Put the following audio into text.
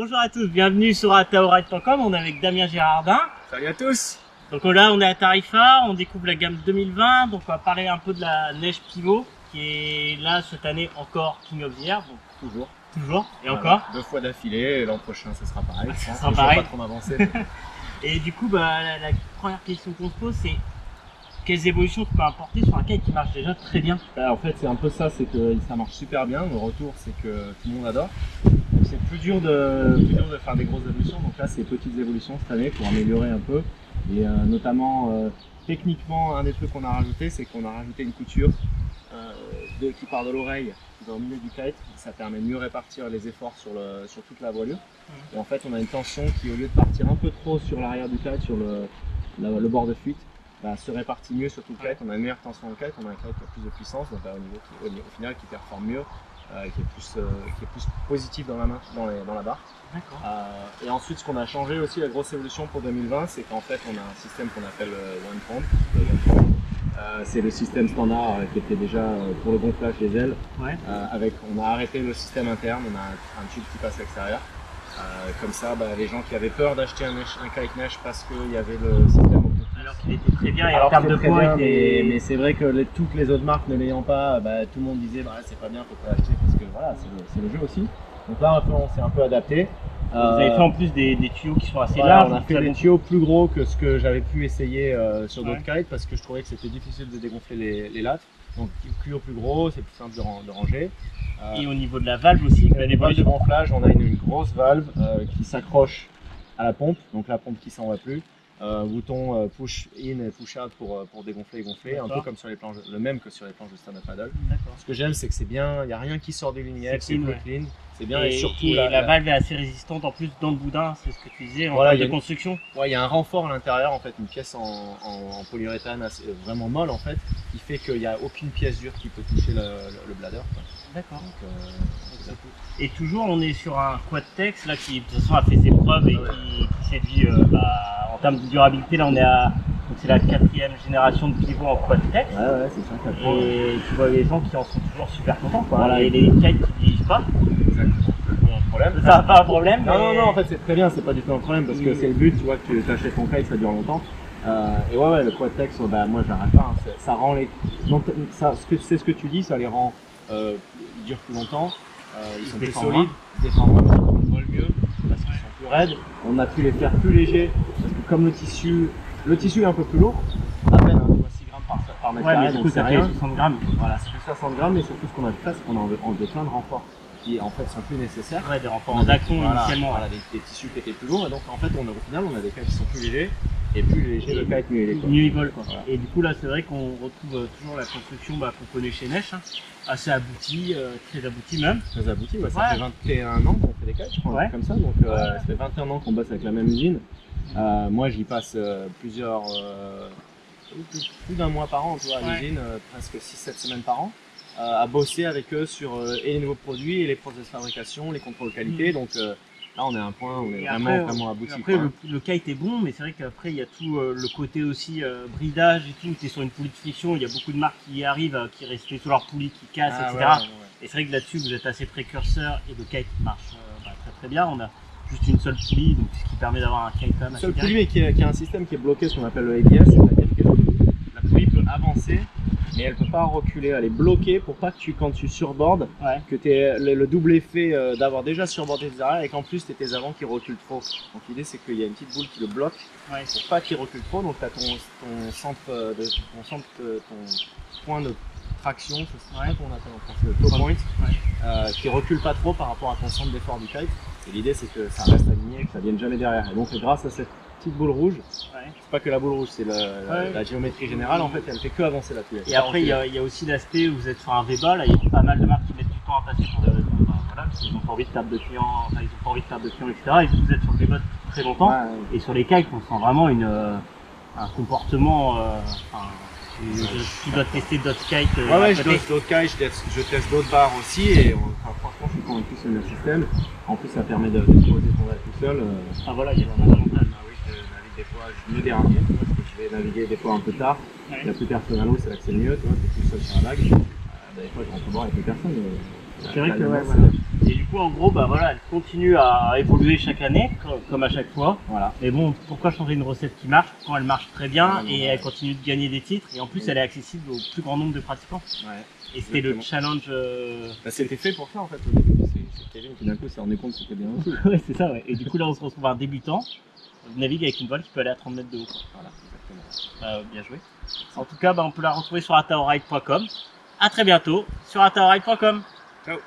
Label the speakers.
Speaker 1: Bonjour à tous, bienvenue sur ataoride.com, on est avec Damien Gérardin.
Speaker 2: Salut à tous.
Speaker 1: Donc là on est à Tarifa, on découvre la gamme 2020, donc on va parler un peu de la neige pivot qui est là cette année encore King of the Year. Donc, toujours, et voilà, encore
Speaker 2: 2 fois d'affilée, l'an prochain ça sera pareil.
Speaker 1: Ça sera pareil.
Speaker 2: Pas trop m'avancer.
Speaker 1: Et du coup la première question qu'on se pose c'est quelles évolutions tu peux apporter sur un kite qui marche déjà très bien?
Speaker 2: En fait c'est un peu ça, c'est que ça marche super bien, le retour c'est que tout le monde adore. Donc c'est plus dur de faire des grosses évolutions, donc là c'est petites évolutions cette année pour améliorer un peu. Et notamment techniquement un des trucs qu'on a rajouté c'est qu'on a rajouté une couture qui part de l'oreille dans le milieu du kite, ça permet de mieux répartir les efforts sur toute la voilure. Et en fait on a une tension qui au lieu de partir un peu trop sur l'arrière du kite, sur le bord de fuite, se répartit mieux sur tout le kite, on a une meilleure tension dans le kite, on a un kite qui a plus de puissance, donc au final qui performe mieux, qui est plus positif dans la main, dans la barre. Et ensuite ce qu'on a changé aussi, la grosse évolution pour 2020, c'est qu'en fait on a un système qu'on appelle One Pond. C'est le système standard qui était déjà pour le gonflage des ailes. On a arrêté le système interne, on a un tube qui passe à l'extérieur. Comme ça, les gens qui avaient peur d'acheter un kite neige parce qu'il y avait le système au
Speaker 1: alors qu'il était très bien et en termes de poids
Speaker 2: mais c'est vrai que toutes les autres marques ne l'ayant pas, tout le monde disait c'est pas bien, faut pas l'acheter parce que voilà, c'est le jeu aussi. Donc là on s'est un peu adapté.
Speaker 1: Vous avez fait en plus des tuyaux qui sont assez larges.
Speaker 2: On a fait des tuyaux plus gros que ce que j'avais pu essayer sur d'autres kites parce que je trouvais que c'était difficile de dégonfler les lattes. Donc tuyaux plus gros, c'est plus simple de ranger.
Speaker 1: Et au niveau de la valve aussi,
Speaker 2: les valves de gonflage, on a une grosse valve qui s'accroche à la pompe, donc la pompe qui s'en va plus. Bouton push in et push out pour dégonfler et gonfler, un peu comme sur les planches, le même que sur les planches de stand-up paddle. Ce que j'aime c'est que c'est bien, il n'y a rien qui sort des lignettes, c'est clean, c'est bien et surtout
Speaker 1: la valve est assez résistante en plus dans le boudin, c'est ce que tu disais en termes de construction.
Speaker 2: Il y a un renfort à l'intérieur en fait, une pièce en polyuréthane vraiment molle en fait, qui fait qu'il n'y a aucune pièce dure qui peut toucher le bladder.
Speaker 1: D'accord. Et toujours on est sur un Quadtex là qui de toute façon a fait ses preuves et qui séduit en termes de durabilité. Là on est c'est la 4e génération de pivots en Quadtex.
Speaker 2: C'est ça.
Speaker 1: Et tu vois les gens qui en sont toujours super contents quoi. Voilà. Et les kites qui vieillissent pas.
Speaker 2: Problème.
Speaker 1: Ça n'a pas un problème.
Speaker 2: Non, en fait c'est très bien, c'est pas du tout un problème parce que c'est le but, tu vois, que tu achètes ton kite, ça dure longtemps. Et le Quadtex, moi j'arrête pas, ça rend les. Donc, c'est ce que tu dis, ça les rend. Ils durent plus longtemps, ils sont plus solides, ils défendent moins, ils volent mieux parce qu'ils sont plus raides. On a pu les faire plus légers parce que comme le tissu est un peu plus lourd, à peine 6 grammes par mètre carré, donc c'est rien.
Speaker 1: 60 grammes.
Speaker 2: Voilà, c'est plus 60 grammes, mais surtout ce qu'on a fait, c'est qu'on a enlevé plein de renforts qui en fait sont plus nécessaires.
Speaker 1: Des renforts en dacron initialement.
Speaker 2: Des tissus qui étaient plus lourds, et donc en fait au final on a des kites qui sont plus légers. Et plus léger le kite, mieux
Speaker 1: il vole. Voilà. Et du coup là c'est vrai qu'on retrouve toujours la construction qu'on connaît chez Nesch, assez aboutie, très aboutie même.
Speaker 2: Très aboutie, ça fait 21 ans qu'on fait des kites, je crois, comme ça, donc ça fait 21 ans qu'on bosse avec la même usine. Moi j'y passe plus d'un mois par an, tu vois, à l'usine, presque 6-7 semaines par an, à bosser avec eux sur et les nouveaux produits et les process de fabrication, les contrôles qualité, donc là on est à un point, on est vraiment abouti.
Speaker 1: Après le kite est bon, mais c'est vrai qu'après il y a tout le côté aussi bridage et tout, tu es sur une poulie de friction, il y a beaucoup de marques qui arrivent, qui restent sur leur poulie, qui cassent, etc. Et c'est vrai que là-dessus vous êtes assez précurseur et le kite marche très bien. On a juste une seule poulie, donc ce qui permet d'avoir un kite quand même assez
Speaker 2: seule poulie mais qui a un système qui est bloqué, ce qu'on appelle le ABS, c'est-à-dire que la poulie peut avancer mais elle peut pas reculer, elle est bloquée pour pas que quand tu surbordes, que tu aies le double effet d'avoir déjà surbordé tes arrières et qu'en plus tu aies tes avants qui reculent trop. Donc l'idée c'est qu'il y a une petite boule qui le bloque pour pas qu'il recule trop, donc tu as ton point de traction, c'est ça qu'on appelle en français le toe point, qui recule pas trop par rapport à ton centre d'effort du kite. Et l'idée c'est que ça reste aligné et que ça vienne jamais derrière. Et donc grâce à cette petite boule rouge, c'est pas que la boule rouge, c'est la géométrie générale, en fait elle fait que avancer la poulie.
Speaker 1: Et après il y a aussi l'aspect où vous êtes sur un V-bas, là il y a pas mal de marques qui mettent du temps à passer pour des raisons, parce qu'ils ont pas envie de perdre de clients, ils ont pas envie de perdre de clients, etc. Et vous êtes sur le V-bas depuis très longtemps, et sur les kites on sent vraiment un comportement, tu dois tester d'autres kites.
Speaker 2: Je teste d'autres kites, je teste d'autres barres aussi, et franchement je suis convaincu que c'est le système. En plus ça permet de poser ton voile tout seul.
Speaker 1: Il y a un avantage.
Speaker 2: Je navigue des fois mieux dernier, parce que je vais naviguer des fois un peu tard. Il n'y a plus personne à l'eau, c'est là que c'est le mieux, tu es tout seul sur la vague. Des fois je rentre au bord avec plus personne.
Speaker 1: C'est vrai que Et du coup, en gros, bah voilà, elle continue à évoluer chaque année, comme à chaque fois.
Speaker 2: Voilà.
Speaker 1: Mais bon, pourquoi changer une recette qui marche quand elle marche très bien et elle continue de gagner des titres et en plus elle est accessible au plus grand nombre de pratiquants.
Speaker 2: Ouais.
Speaker 1: Et c'était le challenge.
Speaker 2: Bah, c'était fait pour ça en fait. Au début, c'est Kevin qui d'un coup s'est rendu compte que c'était bien aussi.
Speaker 1: Ouais, c'est ça, ouais. Et du coup, là, on se retrouve un débutant. On navigue avec une voile qui peut aller à 30 mètres de haut.
Speaker 2: Voilà, exactement.
Speaker 1: Bien joué. En tout cas, bah, on peut la retrouver sur ataoride.com. À très bientôt sur ataoride.com.
Speaker 2: Ciao.